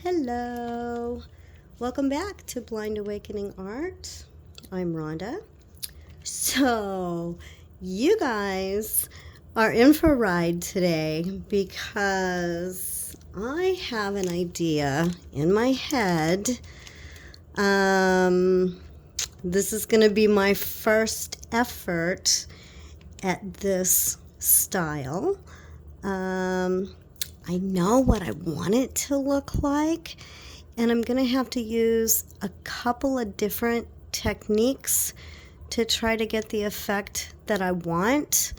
Hello, welcome back to Blind Awakening Art. I'm Rhonda. So, you guys are in for a ride today because I have an idea in my head. This is going to be my first effort at this style. I know what I want it to look like, and I'm going to have to use a couple of different techniques to try to get the effect that I want.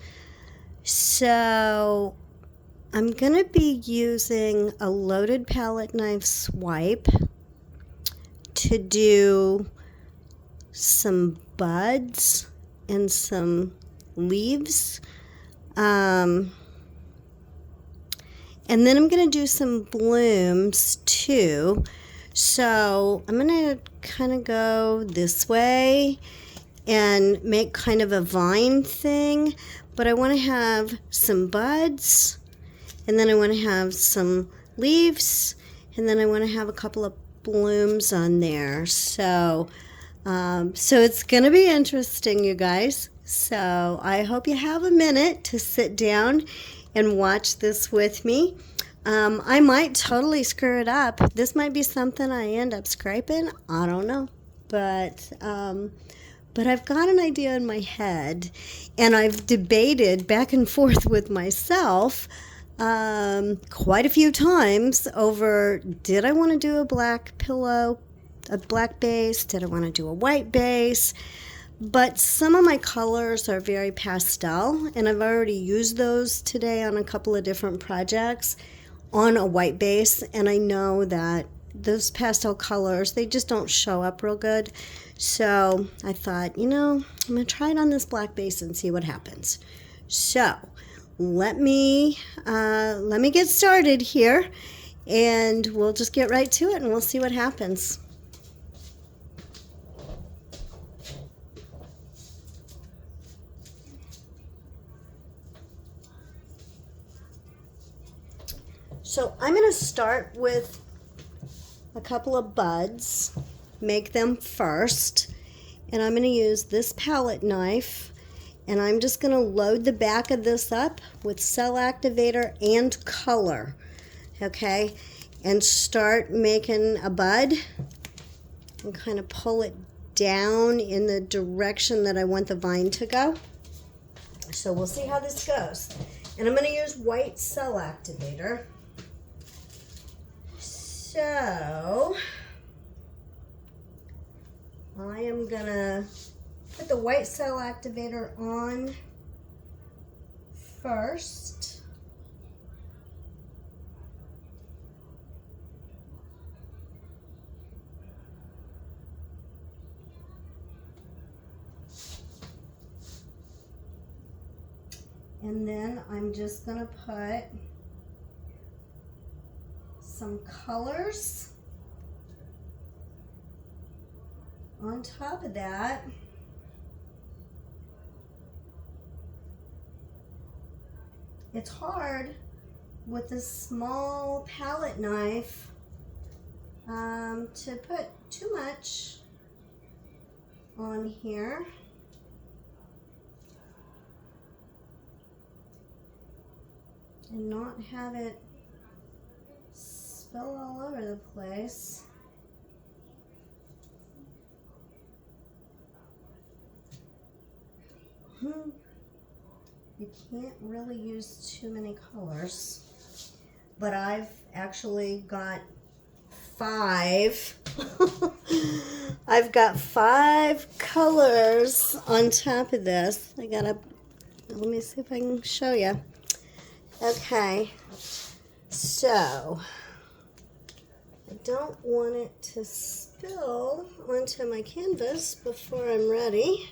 So I'm going to be using a loaded palette knife swipe to do some buds and some leaves. And then I'm going to do some blooms too. So I'm going to kind of go this way and make kind of a vine thing. But I want to have some buds, and then I want to have some leaves, and then I want to have a couple of blooms on there. So it's going to be interesting, you guys. So I hope you have a minute to sit down and watch this with me. I might totally screw it up. This might be something I end up scraping. I don't know. But I've got an idea in my head, and I've debated back and forth with myself quite a few times over, did I want to do a black pillow, a black base? Did I want to do a white base? But some of my colors are very pastel, and I've already used those today on a couple of different projects on a white base, and I know that those pastel colors, they just don't show up real good. So I thought, I'm going to try it on this black base and see what happens. So let me get started here, and we'll just get right to it, and we'll see what happens. So I'm going to start with a couple of buds, make them first, and I'm going to use this palette knife, and I'm just going to load the back of this up with cell activator and color, okay, and start making a bud and kind of pull it down in the direction that I want the vine to go. So we'll see how this goes. And I'm going to use white cell activator. So I am going to put the white cell activator on first. And then I'm just going to put some colors on top of that. It's hard with a small palette knife to put too much on here. And not have it spill all over the place. You can't really use too many colors, but I've actually got 5. I've got 5 colors on top of this. Let me see if I can show you. Okay, so I don't want it to spill onto my canvas before I'm ready.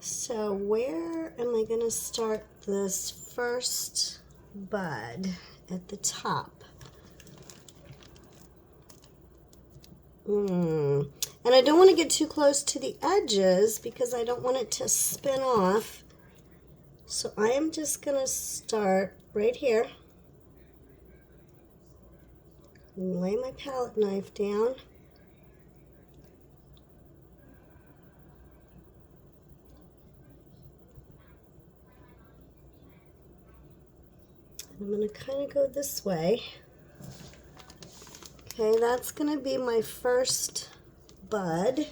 So where am I going to start this first bud? At the top. And I don't want to get too close to the edges because I don't want it to spin off. So I am just going to start right here. And lay my palette knife down. I'm going to kind of go this way. Okay, that's going to be my first bud.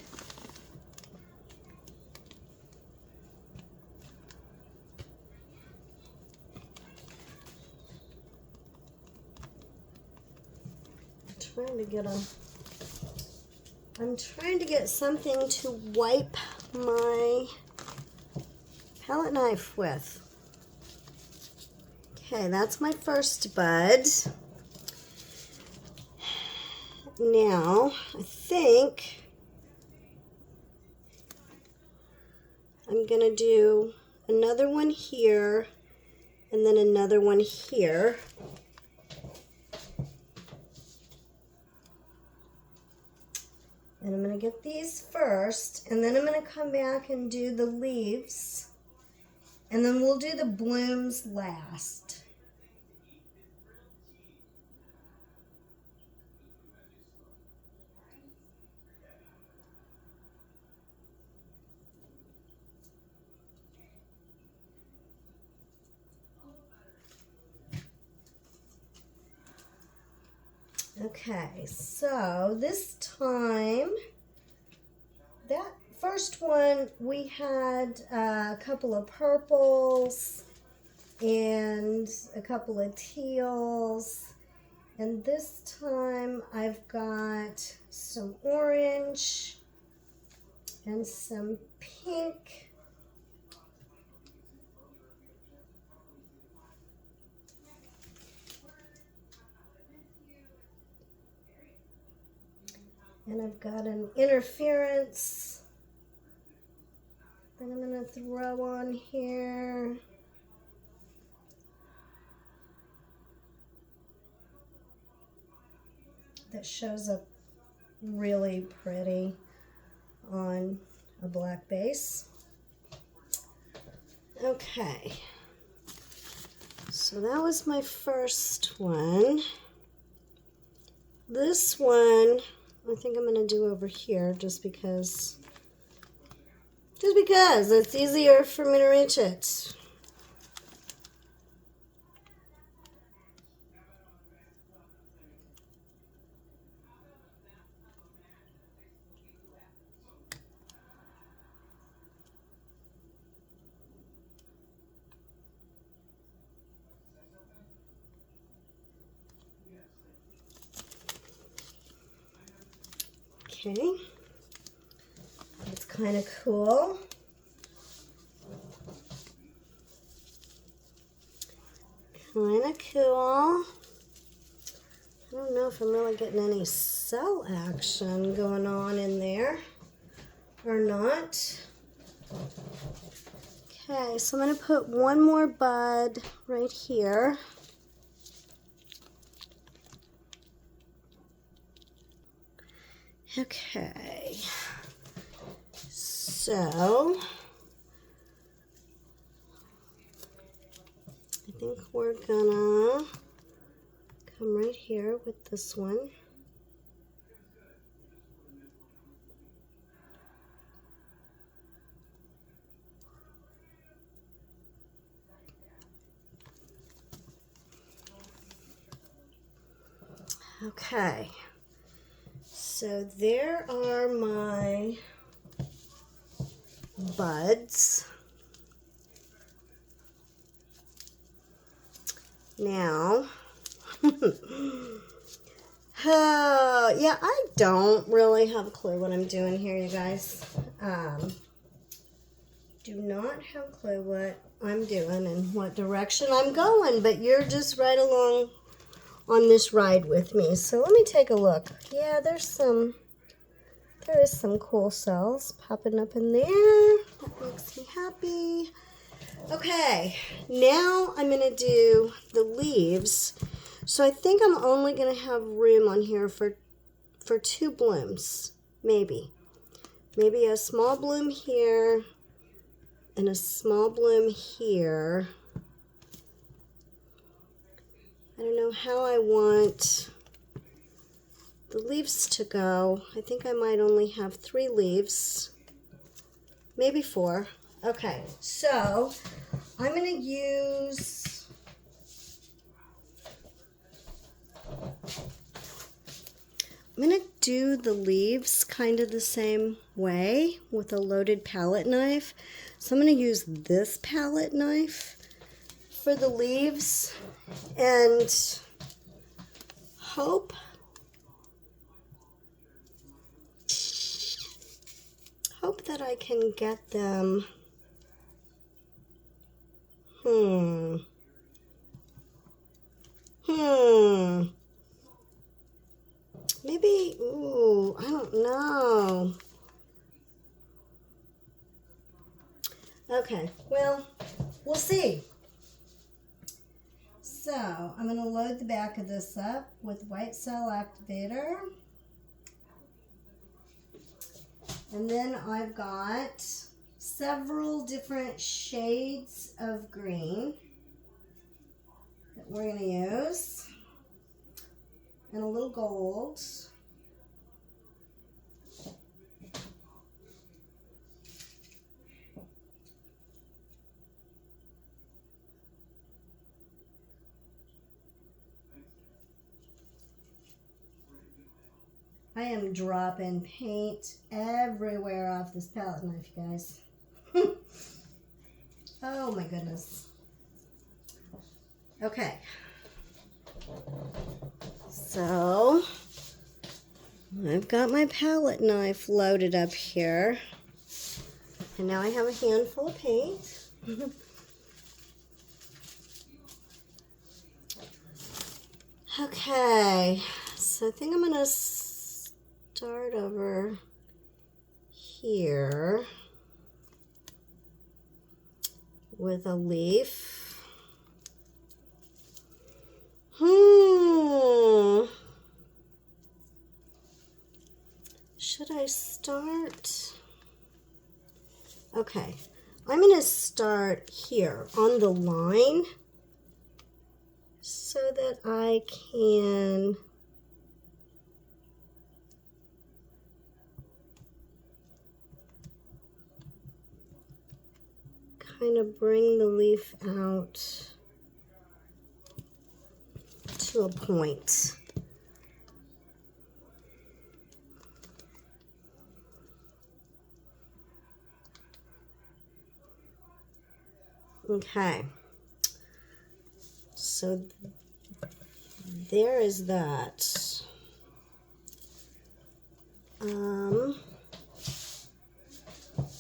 I'm trying to get something to wipe my palette knife with. Okay, that's my first bud. Now, I think I'm gonna do another one here and then another one here. And I'm going to get these first, and then I'm going to come back and do the leaves, and then we'll do the blooms last. Okay, so this time, that first one, we had a couple of purples and a couple of teals. And this time I've got some orange and some pink. And I've got an interference that I'm going to throw on here. That shows up really pretty on a black base. Okay, so that was my first one. This one, I think I'm going to do over here just because it's easier for me to reach it. Okay, that's kind of cool. Kind of cool. I don't know if I'm really getting any cell action going on in there or not. Okay, so I'm going to put one more bud right here. Okay, so I think we're gonna come right here with this one. Okay. So there are my buds. Now, oh, yeah, I don't really have a clue what I'm doing here, you guys. Do not have a clue what I'm doing and what direction I'm going, but you're just right along on this ride with me. So let me take a look. Yeah, there is some cool cells popping up in there. That makes me happy. Okay, now I'm going to do the leaves. So I think I'm only going to have room on here for two blooms, maybe. Maybe a small bloom here and a small bloom here. I don't know how I want the leaves to go. I think I might only have 3 leaves, maybe 4. Okay, so I'm going to use do the leaves kind of the same way with a loaded palette knife. So I'm going to use this palette knife for the leaves and hope that I can get them. Maybe, ooh, I don't know. Okay, well, we'll see. So, I'm going to load the back of this up with white cell activator. And then I've got several different shades of green that we're going to use. And a little gold. I am dropping paint everywhere off this palette knife, you guys. Oh my goodness. Okay. So, I've got my palette knife loaded up here. And now I have a handful of paint. Okay, so I think I'm going to start over here with a leaf. Should I start? Okay, I'm going to start here on the line so that I can kind of bring the leaf out to a point. Okay, so there is that. Let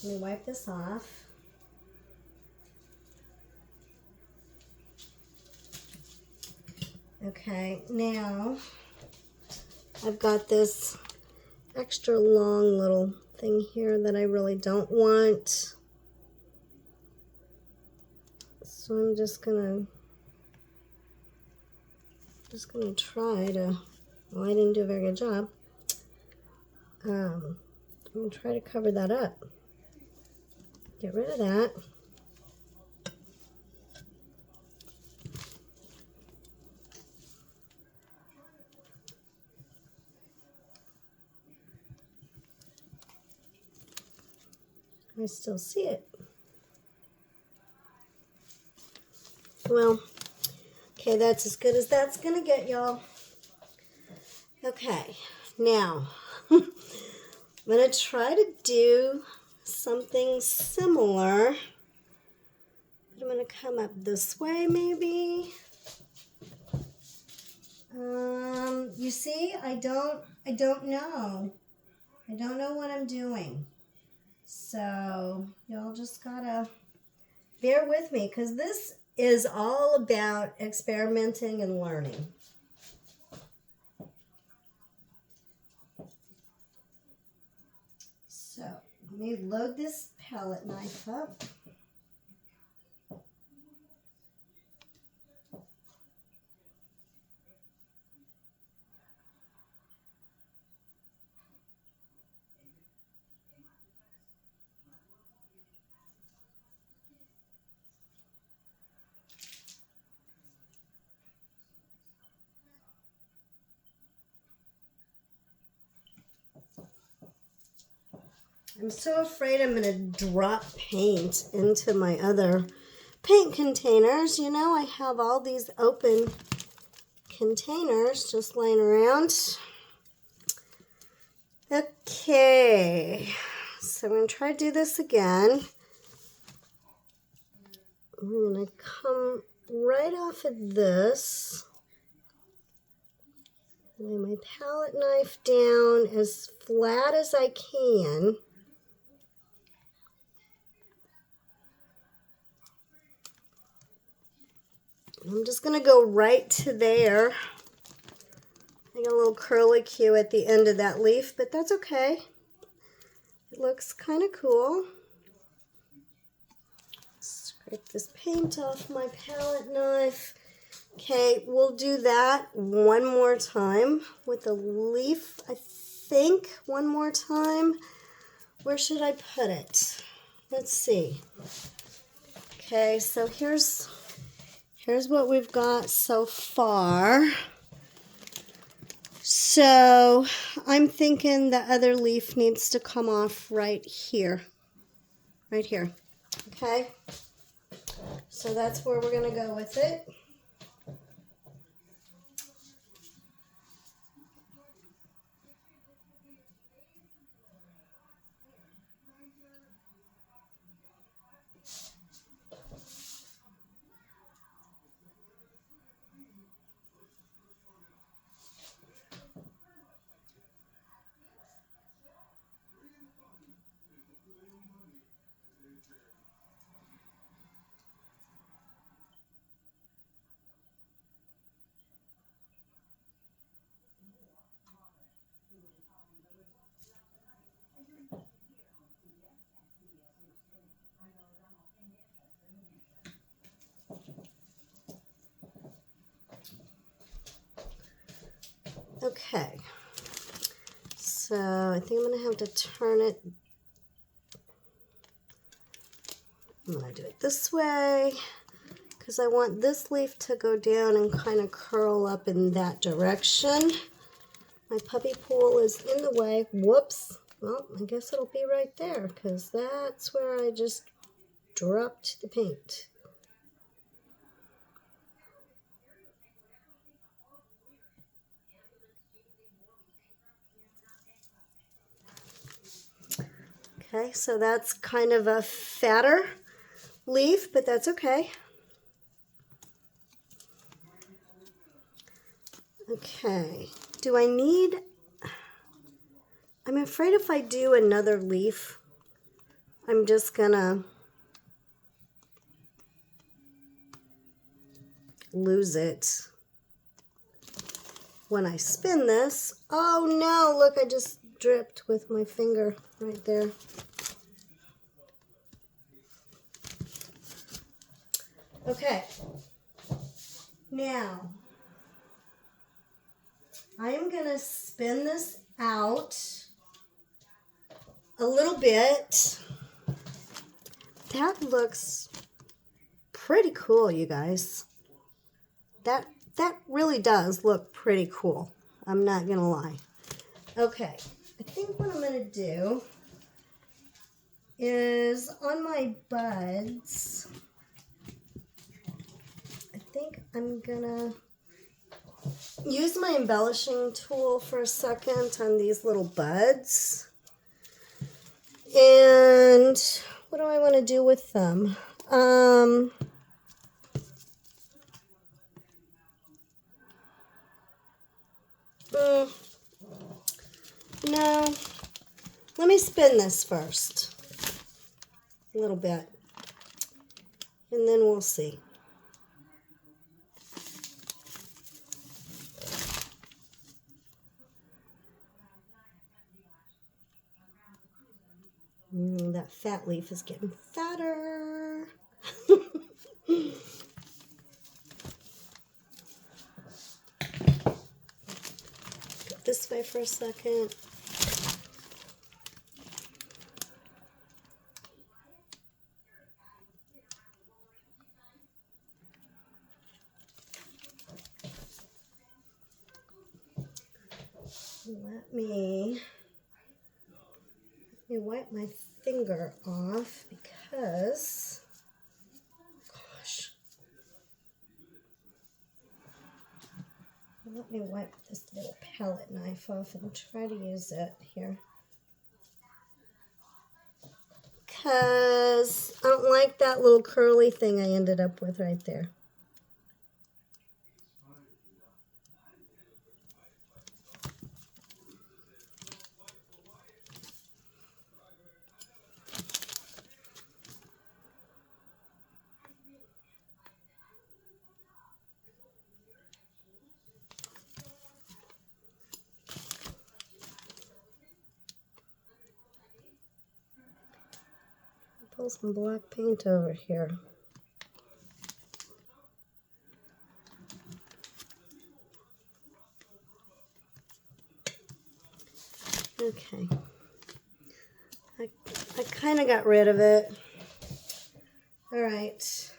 me wipe this off. Okay, now I've got this extra long little thing here that I really don't want. So I'm just gonna try to, well, I didn't do a very good job. I'm gonna try to cover that up. Get rid of that. I still see it. Well, okay, that's as good as that's gonna get, y'all. Okay, now I'm gonna try to do something similar. I'm gonna come up this way, maybe. You see, I don't know. I don't know what I'm doing. So y'all just gotta bear with me, because this is all about experimenting and learning. So let me load this palette knife up. I'm so afraid I'm going to drop paint into my other paint containers. You know, I have all these open containers just laying around. Okay, so I'm going to try to do this again. I'm going to come right off of this. Lay my palette knife down as flat as I can. I'm just going to go right to there. I got a little curlicue at the end of that leaf, but that's okay. It looks kind of cool. Scrape this paint off my palette knife. Okay, we'll do that one more time with a leaf, I think. One more time. Where should I put it? Let's see. Okay, so here's what we've got so far. So I'm thinking the other leaf needs to come off right here. Right here. Okay? So that's where we're going to go with it. Okay, so I think I'm going to have to turn it. I'm going to do it this way because I want this leaf to go down and kind of curl up in that direction. My puppy pool is in the way. Whoops. Well, I guess it'll be right there because that's where I just dropped the paint. Okay, so that's kind of a fatter leaf, but that's okay. Okay, do I need, I'm afraid if I do another leaf, I'm just gonna lose it when I spin this. Oh no, look, I just dripped with my finger right there. Okay, now I am going to spin this out a little bit. That looks pretty cool, you guys. That really does look pretty cool. I'm not going to lie. Okay, I think what I'm going to do is on my buds, I think I'm going to use my embellishing tool for a second on these little buds. And what do I want to do with them? No. Let me spin this first. A little bit. And then we'll see. That fat leaf is getting fatter. Go this way for a second. Let me Let me wipe my finger off because, gosh. Let me wipe this little palette knife off and try to use it here. Because I don't like that little curly thing I ended up with right there. Pull some black paint over here. Okay. I kind of got rid of it. All right.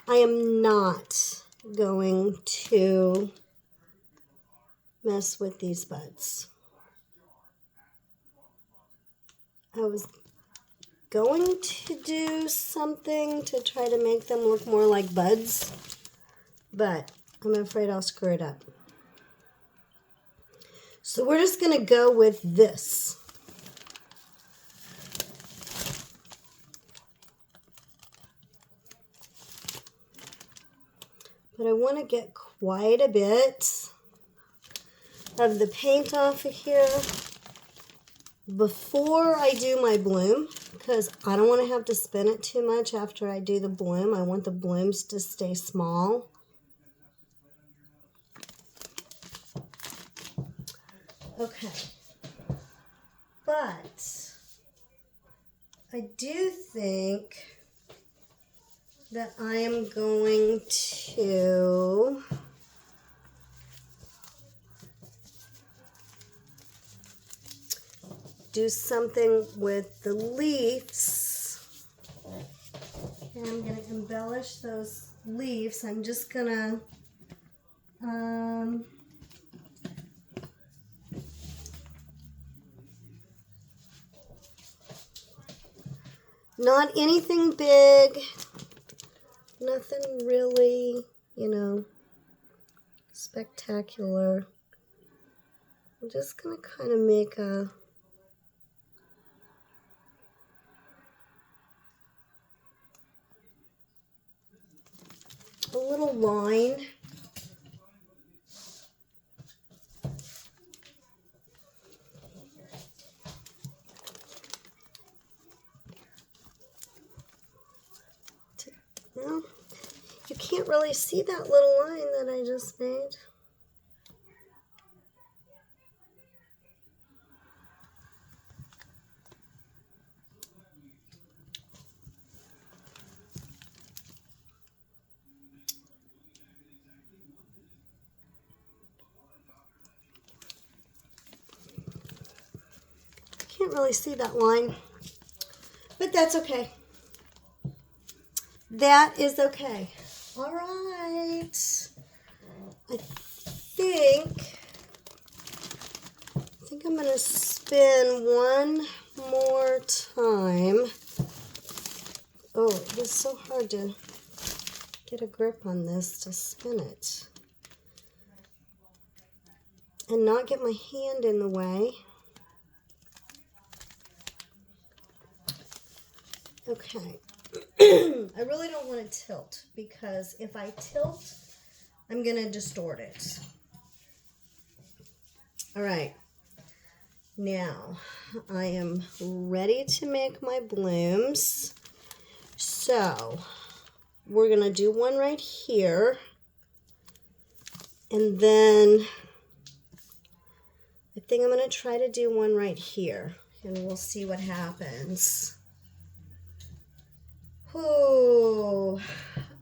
I am not going to mess with these buds. I was going to do something to try to make them look more like buds, but I'm afraid I'll screw it up. So we're just going to go with this. But I want to get quite a bit of the paint off of here before I do my bloom, because I don't want to have to spin it too much after I do the bloom. I want the blooms to stay small. Okay. But I do think that I am going to do something with the leaves. And I'm going to embellish those leaves. I'm just going to not anything big, nothing really, spectacular. I'm just going to kind of make a little line. Well, you can't really see that little line that I just made. Can't really see that line, but that's okay. That is okay. All right. I think I'm going to spin one more time. Oh, it's so hard to get a grip on this to spin it and not get my hand in the way. Okay. I really don't want to tilt, because if I tilt, I'm going to distort it. All right. Now, I am ready to make my blooms. So, we're going to do one right here. And then I think I'm going to try to do one right here. And we'll see what happens. Oh,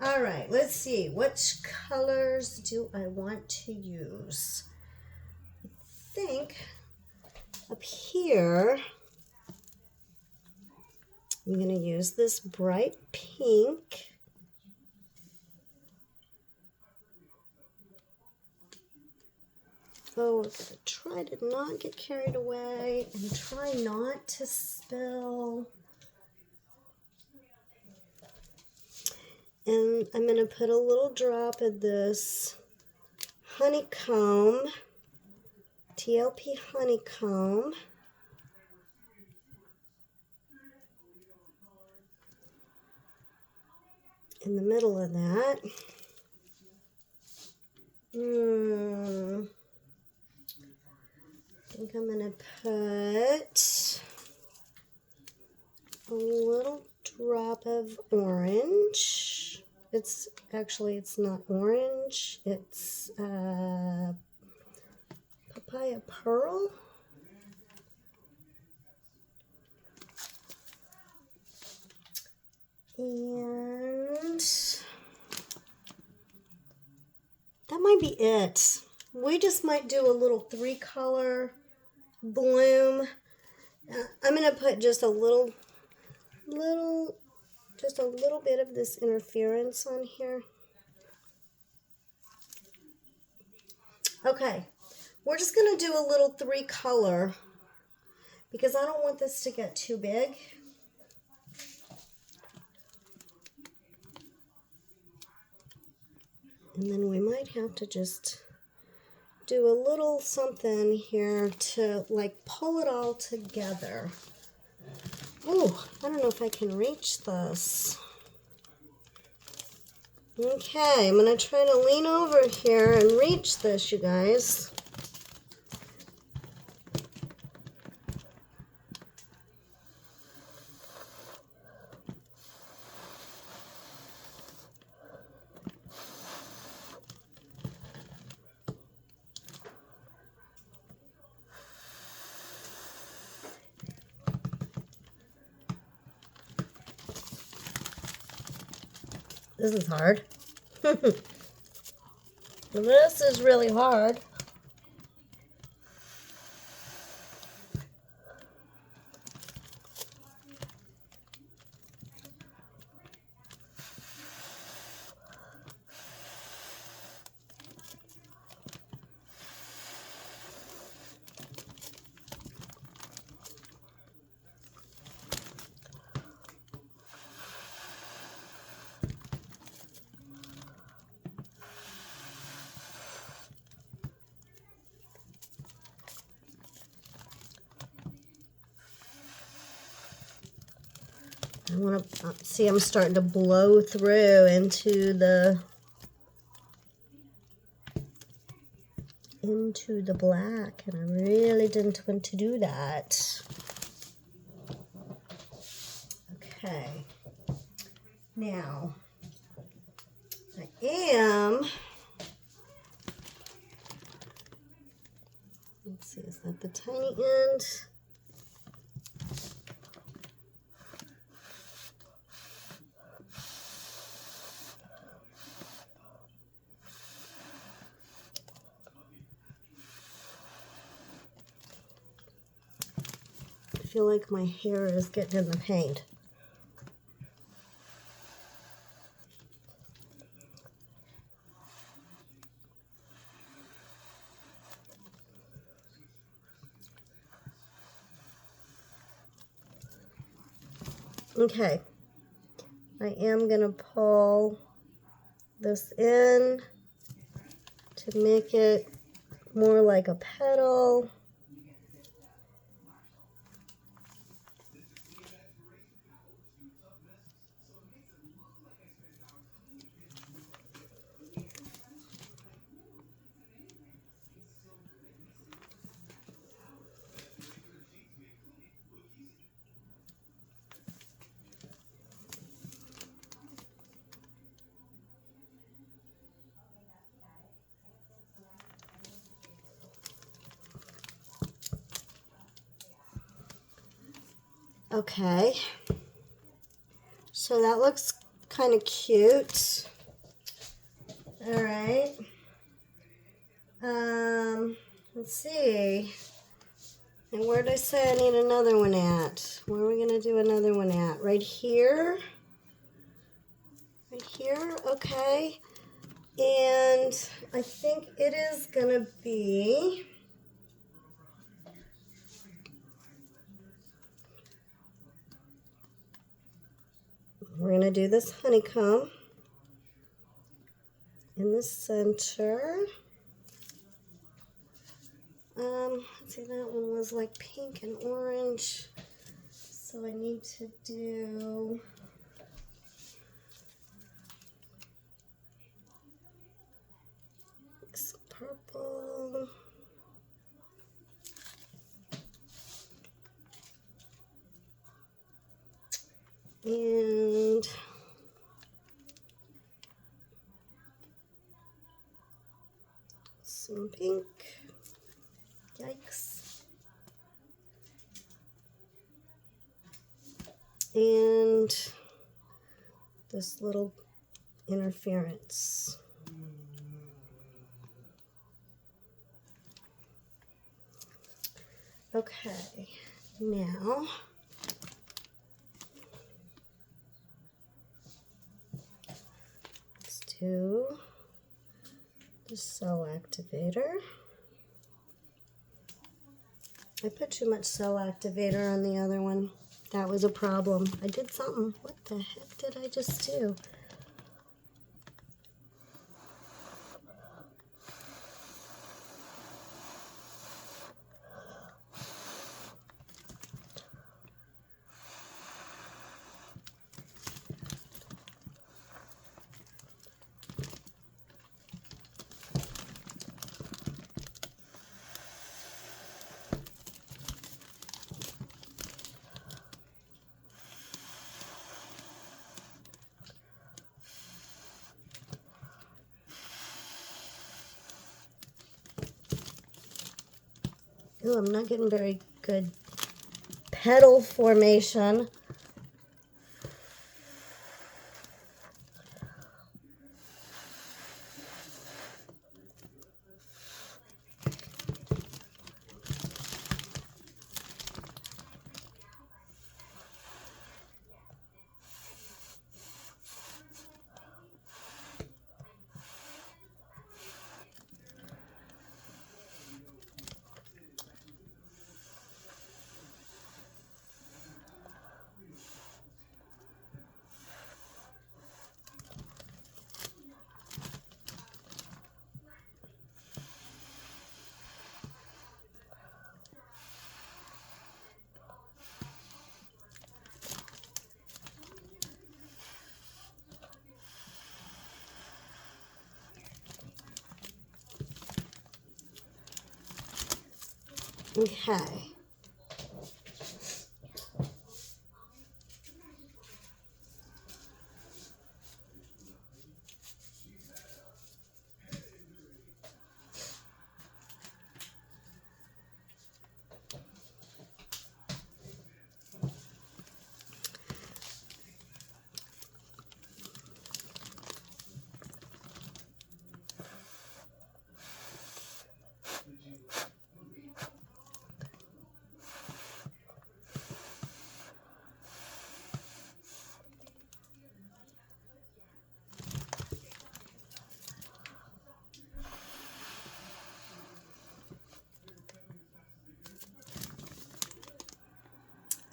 all right, let's see. Which colors do I want to use? I think up here, I'm going to use this bright pink. Oh, we're gonna try to not get carried away and try not to spill. And I'm gonna put a little drop of this honeycomb, TLP honeycomb. In the middle of that. I think I'm going to put a little drop of orange. It's not orange. It's papaya pearl. And that might be it. We just might do a little 3-color bloom. I'm going to put just a little bit of this interference on here. Okay, we're just going to do a little 3-color because I don't want this to get too big. And then we might have to just do a little something here to like pull it all together. Oh, I don't know if I can reach this. Okay, I'm going to try to lean over here and reach this, you guys. This is hard. This is really hard. I want to see I'm starting to blow through into the black, and I really didn't want to do that. Okay, now I am, let's see, is that the tiny end? I feel like my hair is getting in the paint. Okay, I am going to pull this in to make it more like a petal. Okay, so that looks kind of cute. All right. Let's see. And where did I say I need another one at? Where are we going to do another one at? Right here? Right here? Okay. And I think it is gonna be we're gonna do this honeycomb in the center. Let's see, that one was like pink and orange. So I need to do some purple. And some pink. Yikes. And this little interference. Okay, now let's do the cell activator. I put too much cell activator on the other one. That was a problem. I did something. What the heck did I just do? Ooh, I'm not getting very good petal formation. Okay.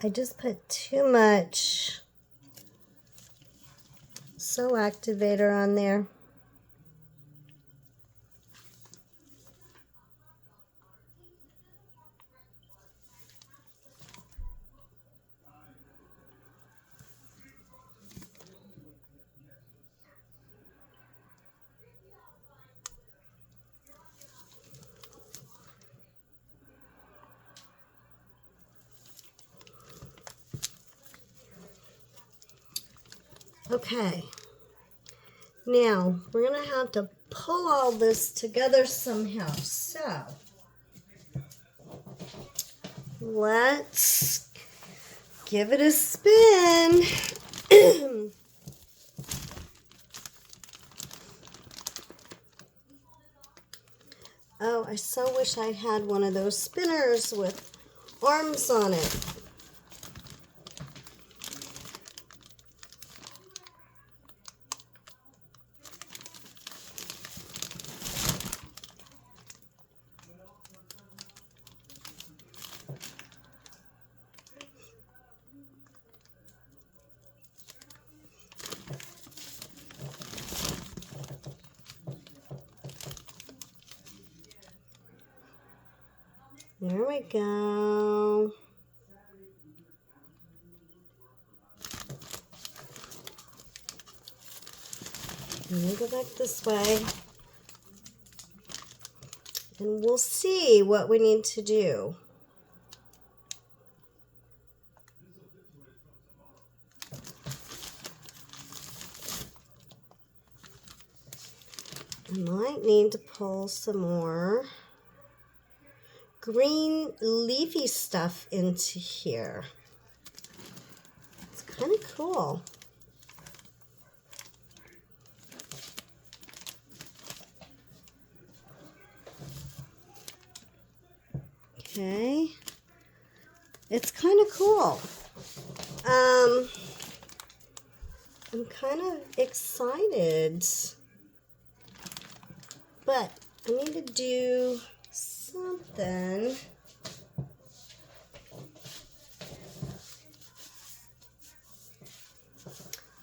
I just put too much cell activator on there. Okay, now we're going to have to pull all this together somehow. So let's give it a spin. Oh, I so wish I had one of those spinners with arms on it. There we go. Let me go back this way. And we'll see what we need to do. I might need to pull some more green leafy stuff into here. It's kind of cool. Okay, it's kind of cool. I'm kind of excited, but I need to do something.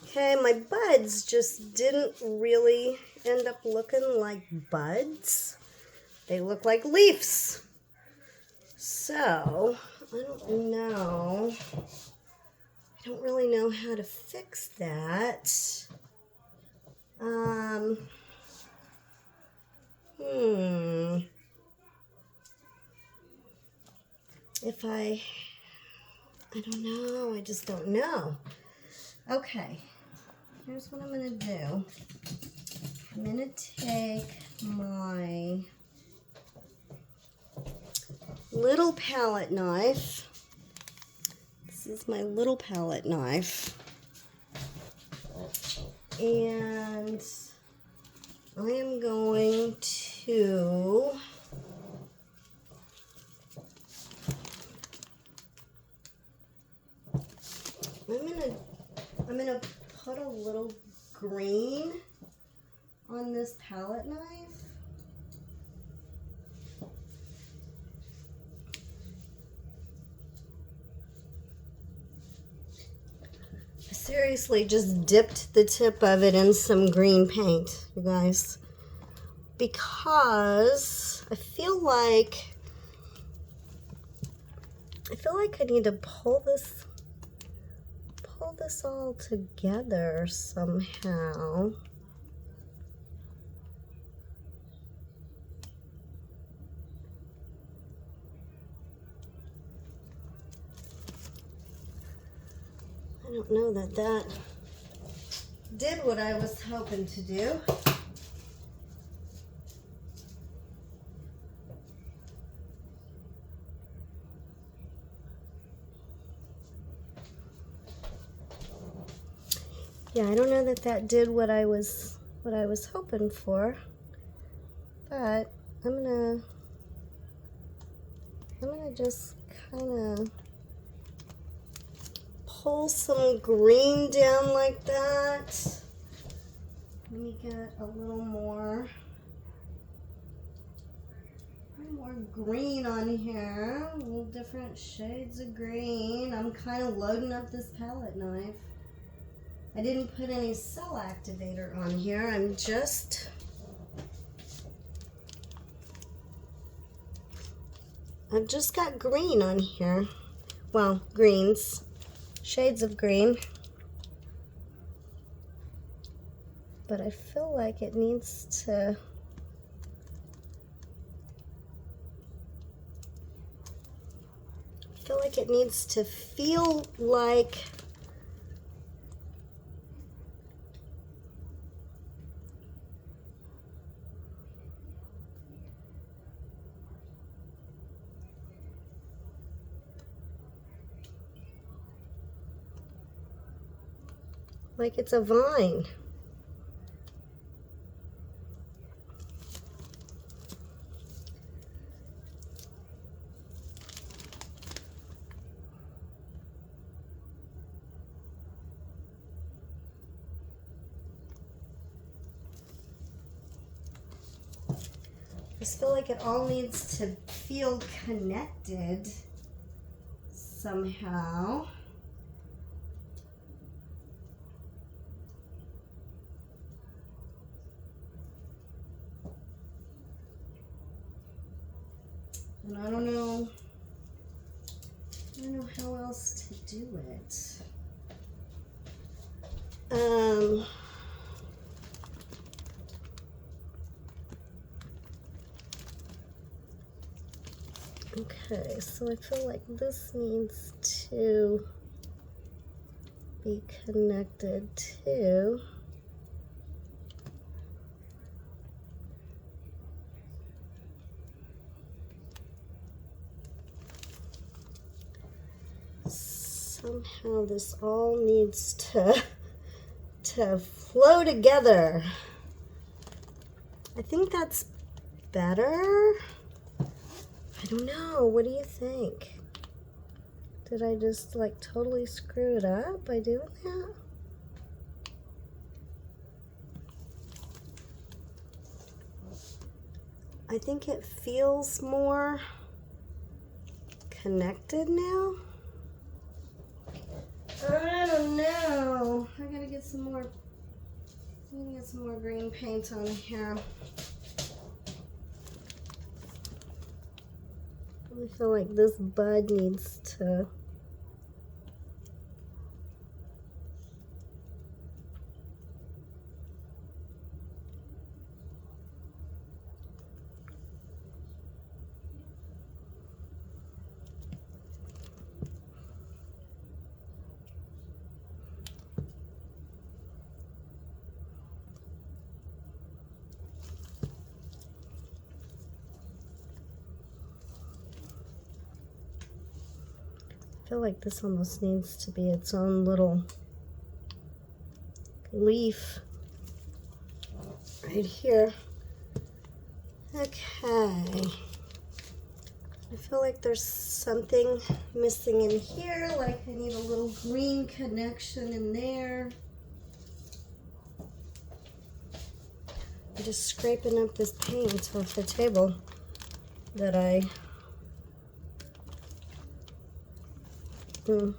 Okay, my buds just didn't really end up looking like buds. They look like leaves. So, I don't know. I don't really know how to fix that. If I don't know. I just don't know. Okay, here's what I'm going to do. I'm going to take my little palette knife. This is my little palette knife. And I am going to I'm gonna put a little green on this palette knife. I seriously just dipped the tip of it in some green paint, you guys, because I feel like I need to pull this all together somehow. I don't know that did what I was hoping to do. Yeah, I don't know that did what I was hoping for, but I'm gonna just kind of pull some green down like that. Let me get a little more green on here, a little different shades of green. I'm kind of loading up this palette knife. I didn't put any cell activator on here. I've just got green on here. Well, greens, shades of green. But I feel like it needs to feel like it's a vine. I just feel like it all needs to feel connected somehow. And I don't know how else to do it. Okay, so I feel like this needs to be connected to somehow. This all needs to flow together. I think that's better. I don't know. What do you think? Did I just like totally screw it up by doing that? I think it feels more connected now. I don't know. I gotta get some more. Get some more green paint on here. I feel like this bud needs to I feel like this almost needs to be its own little leaf right here. Okay. I feel like there's something missing in here, like I need a little green connection in there. I'm just scraping up this paint off the table that I feel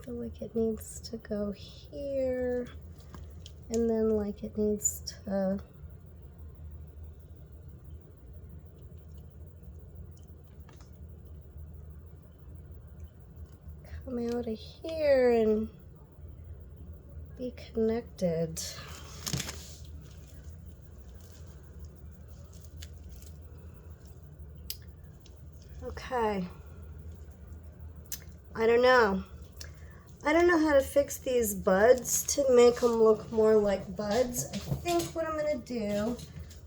like it needs to go here, and then like it needs to come out of here and be connected. Okay. I don't know. I don't know how to fix these buds to make them look more like buds. I think what I'm going to do,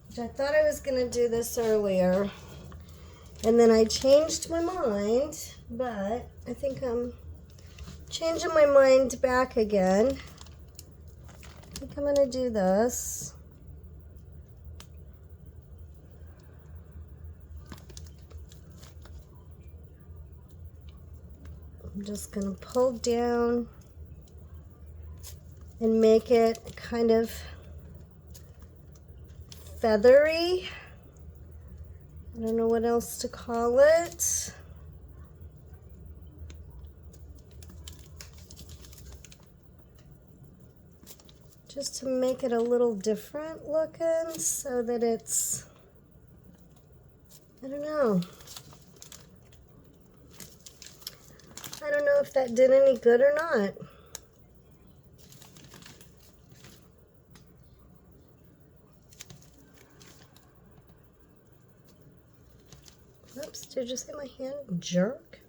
which I thought I was going to do this earlier, and then I changed my mind, but I think I'm changing my mind back again. I think I'm going to do this. I'm just going to pull down and make it kind of feathery. I don't know what else to call it. Just to make it a little different looking so that it's, I don't know. I don't know if that did any good or not. Oops, did you see my hand jerk?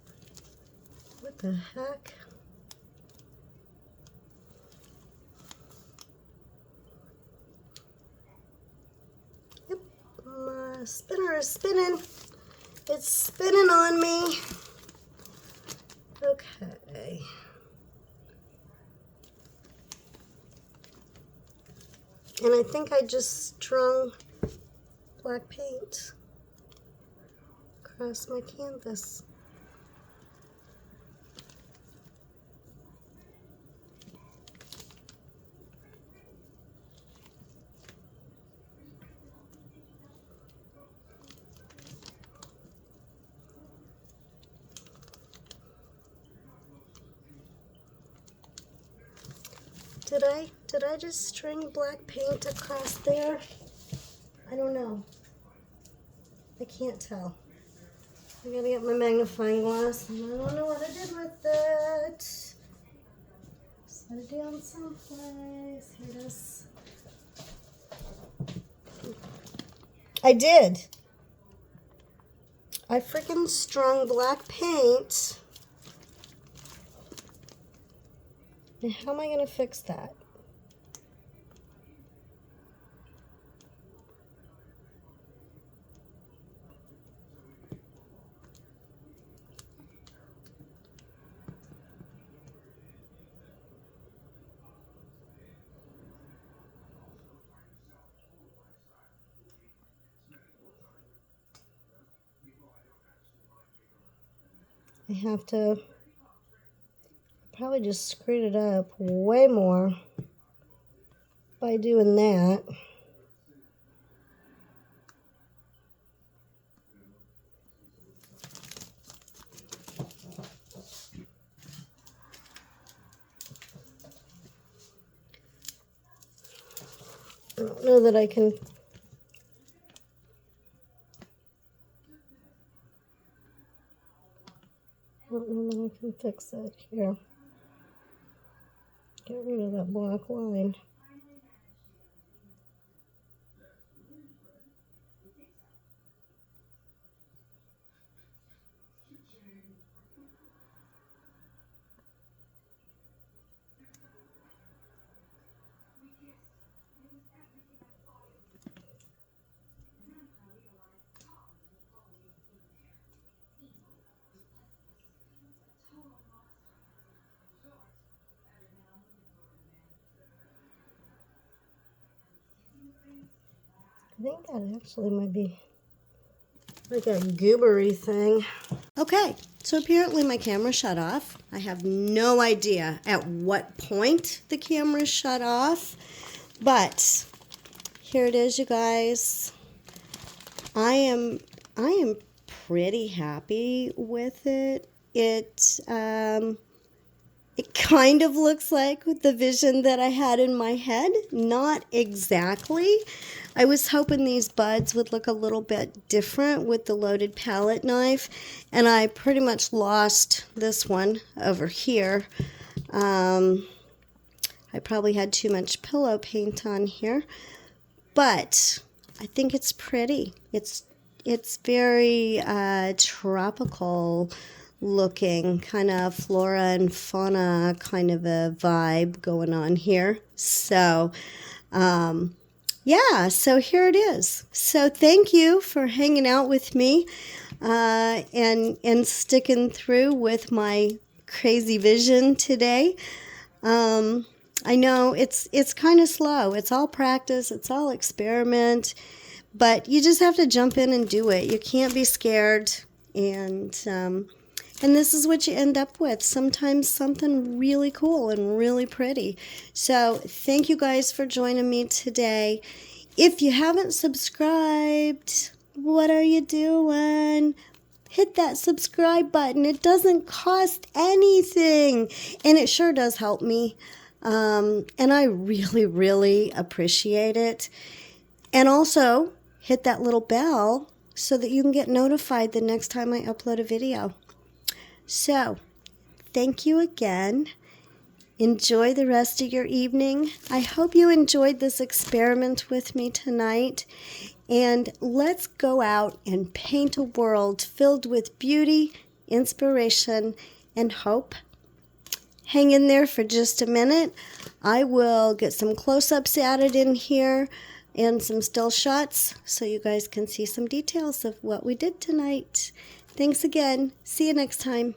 What the heck? Yep, my spinner is spinning. It's spinning on me. Okay. And I think I just strung black paint across my canvas. Did I just string black paint across there? I don't know. I can't tell. I gotta get my magnifying glass, and I don't know what I did with it. Set it down someplace. Here it is. I did. I freaking strung black paint. Now, how am I going to fix that? I have to probably just screwed it up way more by doing that. I don't know that I can. I don't know that I can fix it here. Get rid of that black line. I think that actually might be like a goobery thing. Okay, so apparently my camera shut off. I have no idea at what point the camera shut off, but here it is, you guys. I am pretty happy with it. It kind of looks like the vision that I had in my head. Not exactly. I was hoping these buds would look a little bit different with the loaded palette knife, and I pretty much lost this one over here. I probably had too much pillow paint on here, but I think it's pretty. It's very tropical looking, kind of flora and fauna kind of a vibe going on here. So yeah, so here it is. So thank you for hanging out with me and sticking through with my crazy vision today. I know it's kind of slow. It's all practice. It's all experiment. But you just have to jump in and do it. You can't be scared. And this is what you end up with. Sometimes something really cool and really pretty. So thank you guys for joining me today. If you haven't subscribed, what are you doing? Hit that subscribe button. It doesn't cost anything. And it sure does help me. And I really, really appreciate it. And also, hit that little bell so that you can get notified the next time I upload a video. So, thank you again. Enjoy the rest of your evening. I hope you enjoyed this experiment with me tonight. And let's go out and paint a world filled with beauty, inspiration, and hope. Hang in there for just a minute. I will get some close-ups added in here and some still shots so you guys can see some details of what we did tonight. Thanks again. See you next time.